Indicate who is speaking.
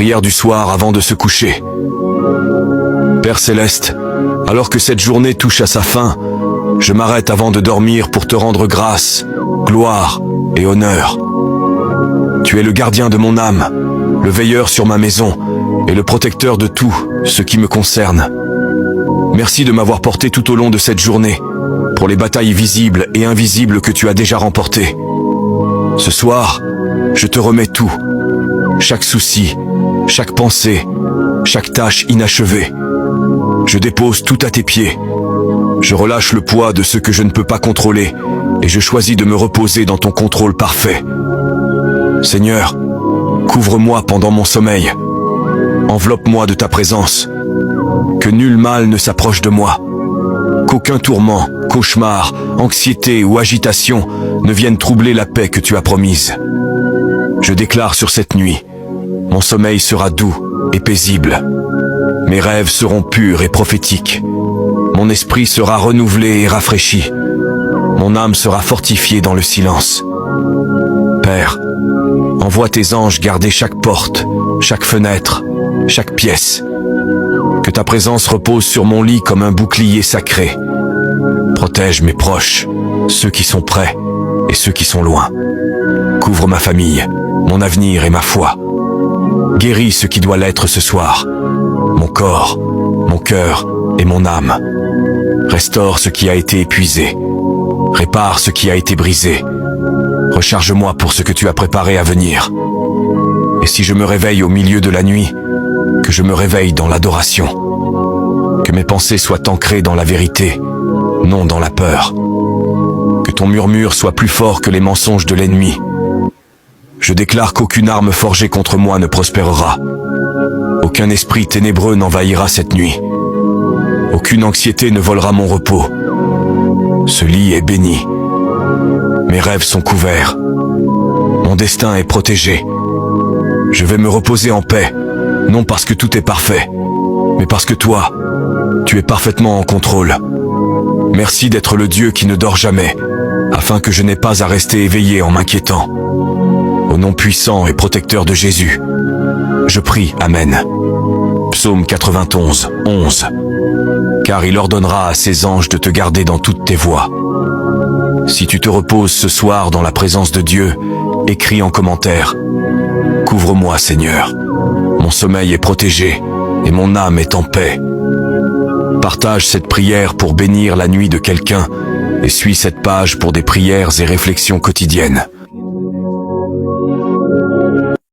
Speaker 1: Prière du soir avant de se coucher. Père Céleste, alors que cette journée touche à sa fin, je m'arrête avant de dormir pour te rendre grâce, gloire et honneur. Tu es le gardien de mon âme, le veilleur sur ma maison et le protecteur de tout ce qui me concerne. Merci de m'avoir porté tout au long de cette journée, pour les batailles visibles et invisibles que tu as déjà remportées. Ce soir, je te remets tout, chaque souci, chaque pensée, chaque tâche inachevée. Je dépose tout à tes pieds. Je relâche le poids de ce que je ne peux pas contrôler et je choisis de me reposer dans ton contrôle parfait. Seigneur, couvre-moi pendant mon sommeil. Enveloppe-moi de ta présence. Que nul mal ne s'approche de moi. Qu'aucun tourment, cauchemar, anxiété ou agitation ne viennent troubler la paix que tu as promise. Je déclare sur cette nuit, mon sommeil sera doux et paisible. Mes rêves seront purs et prophétiques. Mon esprit sera renouvelé et rafraîchi. Mon âme sera fortifiée dans le silence. Père, envoie tes anges garder chaque porte, chaque fenêtre, chaque pièce. Que ta présence repose sur mon lit comme un bouclier sacré. Protège mes proches, ceux qui sont près et ceux qui sont loin. Couvre ma famille, mon avenir et ma foi. Guéris ce qui doit l'être ce soir. Mon corps, mon cœur et mon âme. Restaure ce qui a été épuisé. Répare ce qui a été brisé. Recharge-moi pour ce que tu as préparé à venir. Et si je me réveille au milieu de la nuit, que je me réveille dans l'adoration. Que mes pensées soient ancrées dans la vérité, non dans la peur. Que ton murmure soit plus fort que les mensonges de l'ennemi. Je déclare qu'aucune arme forgée contre moi ne prospérera. Aucun esprit ténébreux n'envahira cette nuit. Aucune anxiété ne volera mon repos. Ce lit est béni. Mes rêves sont couverts. Mon destin est protégé. Je vais me reposer en paix, non parce que tout est parfait, mais parce que toi, tu es parfaitement en contrôle. Merci d'être le Dieu qui ne dort jamais, afin que je n'ai pas à rester éveillé en m'inquiétant. Au nom puissant et protecteur de Jésus, je prie, Amen. Psaume 91, 11. Car il ordonnera à ses anges de te garder dans toutes tes voies. Si tu te reposes ce soir dans la présence de Dieu, écris en commentaire. Couvre-moi, Seigneur. Mon sommeil est protégé et mon âme est en paix. Partage cette prière pour bénir la nuit de quelqu'un et suis cette page pour des prières et réflexions quotidiennes.